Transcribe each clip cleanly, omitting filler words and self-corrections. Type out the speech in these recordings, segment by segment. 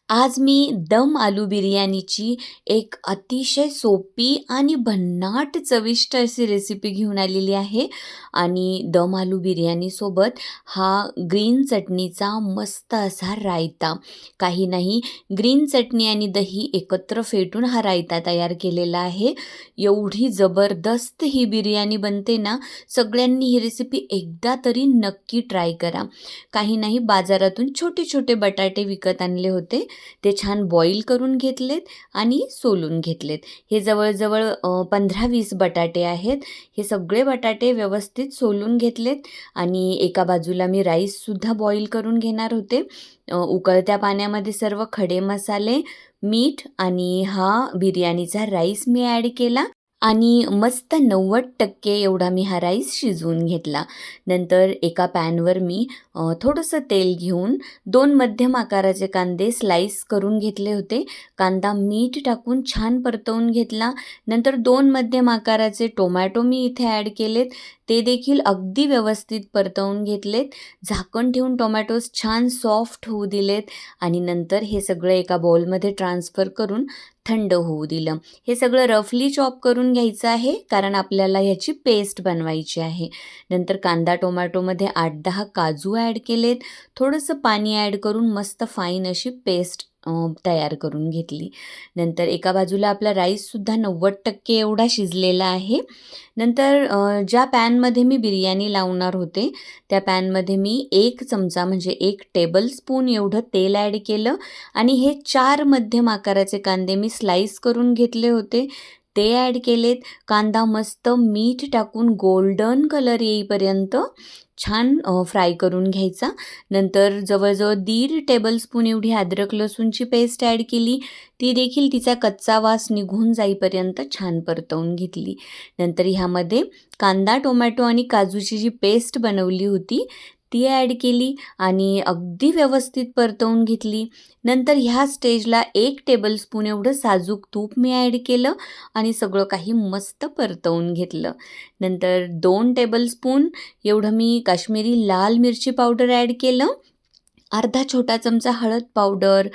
आज मी दम आलू बिर्याणीची एक अतिशय सोपी आणि भन्नाट चविष्ट अशी रेसिपी घेऊन आलेली आहे. आणि दम आलू बिर्याणीसोबत हा ग्रीन चटणीचा मस्त असा रायता, काही नाही, ग्रीन चटणी आणि दही एकत्र फेटून हा रायता तयार केलेला आहे. एवढी जबरदस्त ही बिर्याणी बनते ना, सगळ्यांनी ही रेसिपी एकदा तरी नक्की ट्राय करा. काही नाही, बाजारातून छोटे छोटे बटाटे विकत आणले होते, ते छान बॉईल करून घेतलेत आणि सोलून घेतलेत. हे जवळजवळ 15-20 बटाटे आहेत. हे सगळे बटाटे व्यवस्थित सोलून घेतलेत आणि एका बाजूला मी राईससुद्धा बॉईल करून घेणार होते. उकळत्या पाण्यामध्ये सर्व खडे मसाले, मीठ आणि हा बिर्याणीचा राईस मी ॲड केला आणि मस्त 90% एवढा मी हा राईस शिजवून घेतला. नंतर एका पॅनवर मी थोडंसं तेल घेऊन 2 मध्यम आकाराचे कांदे स्लाईस करून घेतले होते. कांदा मीठ टाकून छान परतवून घेतला. नंतर 2 मध्यम आकाराचे टोमॅटो मी इथे ॲड केलेत, ते देखील अगदी व्यवस्थित परतवून घेतलेत. झाकण ठेवून टोमॅटोज छान सॉफ्ट होऊ दिलेत आणि नंतर हे सगळं एका बाउलमध्ये ट्रान्सफर करून थंड होऊ दिलं. हे सगळं रफली चॉप करून घ्यायचं आहे, कारण आपल्याला ह्याची पेस्ट बनवायची आहे. नंतर कांदा टोमॅटोमध्ये 8-10 काजू ॲड केलेत. थोडंसं पाणी ॲड करून मस्त फाईन अशी पेस्ट तयार करून घेतली. नंतर एका बाजूला आपला राईससुद्धा 90% एवढा शिजलेला आहे. नंतर ज्या पॅनमध्ये मी बिर्याणी लावणार होते, त्या पॅनमध्ये मी 1 चमचा म्हणजे 1 टेबलस्पून एवढं तेल ॲड केलं आणि हे 4 मध्यम आकाराचे कांदे मी स्लाईस करून घेतले होते, ते ॲड केलेत. कांदा मस्त मीठ टाकून गोल्डन कलर येईपर्यंत छान फ्राय करून घ्यायचा. नंतर जवळजवळ 1.5 टेबलस्पून एवढी अद्रक लसूणची पेस्ट ॲड केली. ती देखील तिचा कच्चा वास निघून जाईपर्यंत छान परतवून घेतली. नंतर ह्यामध्ये कांदा टोमॅटो आणि काजूची जी पेस्ट बनवली होती ती ॲड केली आणि अगदी व्यवस्थित परतवून घेतली. नंतर ह्या स्टेजला 1 टेबलस्पून एवढं साजूक तूप मी ॲड केलं आणि सगळं काही मस्त परतवून घेतलं. नंतर 2 टेबलस्पून एवढं मी काश्मीरी लाल मिरची पावडर ॲड केलं. अर्धा छोटा चमचा हळद पावडर,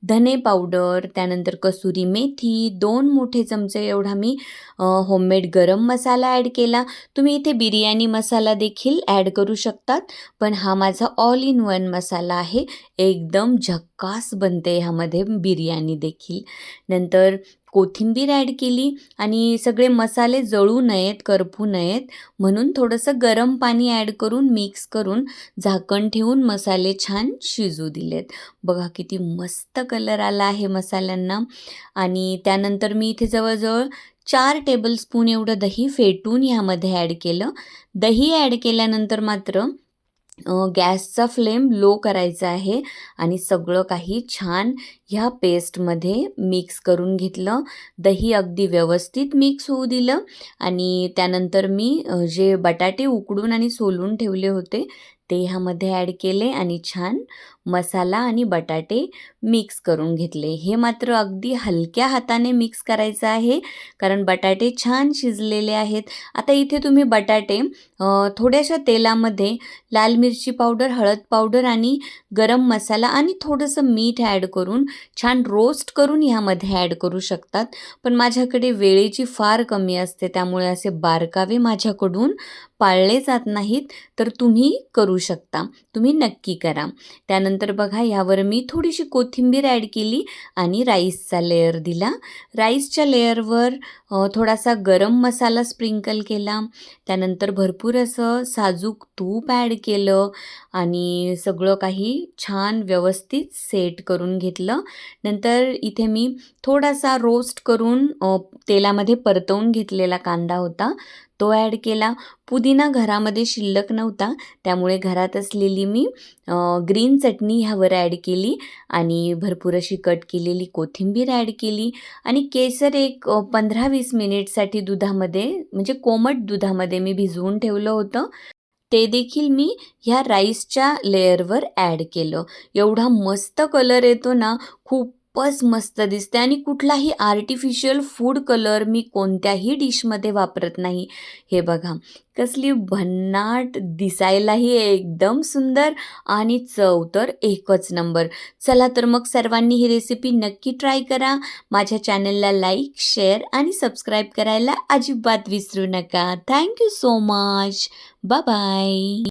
धने पावडर, त्यानंतर कसुरी मेथी, 2 मोठे चमचे एवढा मी होममेड गरम मसाला ॲड केला. तुम्ही इथे बिर्याणी मसाला देखील ॲड करू शकतात, पण हा माझा ऑल इन वन मसाला आहे. एकदम झक्कास बनते ह्यामध्ये बिर्याणी देखील. नंतर कोथिंबीर ॲड केली आणि सगळे मसाले जळू नयेत, करपू नयेत म्हणून थोडंसं गरम पाणी ॲड करून मिक्स करून झाकण ठेवून मसाले छान शिजू दिलेत. बघा किती मस्त कलर आला आहे मसाल्यांना. आणि त्यानंतर मी इथे जवळजवळ 4 टेबलस्पून एवढं दही फेटून ह्यामध्ये ॲड केलं. दही ॲड केल्यानंतर मात्र गॅसचा फ्लेम लो करायचा आहे आणि सगळं काही छान ह्या पेस्टमध्ये मिक्स करून घेतलं. दही अगदी व्यवस्थित मिक्स होऊ दिलं आणि त्यानंतर मी जे बटाटे उकडून आणि सोलून ठेवले होते ते ह्यामध्ये ॲड केले आणि छान मसाला आणि बटाटे मिक्स करून घेतले. हे मात्र अगदी हलक्या हाताने मिक्स करायचं आहे, कारण बटाटे छान शिजलेले आहेत. आता इथे तुम्ही बटाटे थोड्याशा तेलामध्ये लाल मिरची पावडर, हळद पावडर आणि गरम मसाला आणि थोडंसं मीठ ॲड करून छान रोस्ट करून ह्यामध्ये ॲड करू शकतात. पण माझ्याकडे वेळेची फार कमी असते, त्यामुळे असे बारकावे माझ्याकडून पाळले जात नाहीत, तर तुम्ही करू शकता. तुम्ही नक्की करा. त्यानंतर बघा ह्यावर मी थोडीशी कोथिंबीर ॲड केली आणि राईसचा लेयर दिला. राईसच्या लेयरवर थोडासा गरम मसाला स्प्रिंकल केला. त्यानंतर भरपूर असं साजूक तूप ॲड केलं आणि सगळं काही छान व्यवस्थित सेट करून घेतलं. नंतर इथे मी थोडासा रोस्ट करून तेलामध्ये परतवून घेतलेला कांदा होता, तो ॲड केला. पुदिना घरामध्ये शिल्लक नव्हता, त्यामुळे घरात असलेली मी ग्रीन चटणी ह्यावर ॲड केली आणि भरपूर अशी कट केलेली कोथिंबीर ॲड केली आणि केसर एक 15-20 मिनिटसाठी दुधामध्ये म्हणजे कोमट दुधामध्ये मी भिजवून ठेवलं होतं, ते देखील मी ह्या राईसच्या लेयरवर ॲड केलं. एवढा मस्त कलर येतो ना, खूप खूपच मस्त दिसते आणि कुठलाही आर्टिफिशियल फूड कलर मी कोणत्याही डिशमध्ये वापरत नाही. हे बघा, कसली भन्नाट, दिसायलाही एकदम सुंदर आणि चव तर एकच नंबर. चला तर मग सर्वांनी ही रेसिपी नक्की ट्राय करा. माझ्या चॅनलला लाईक, शेअर आणि सबस्क्राईब करायला अजिबात विसरू नका. Thank you so much. Bye bye.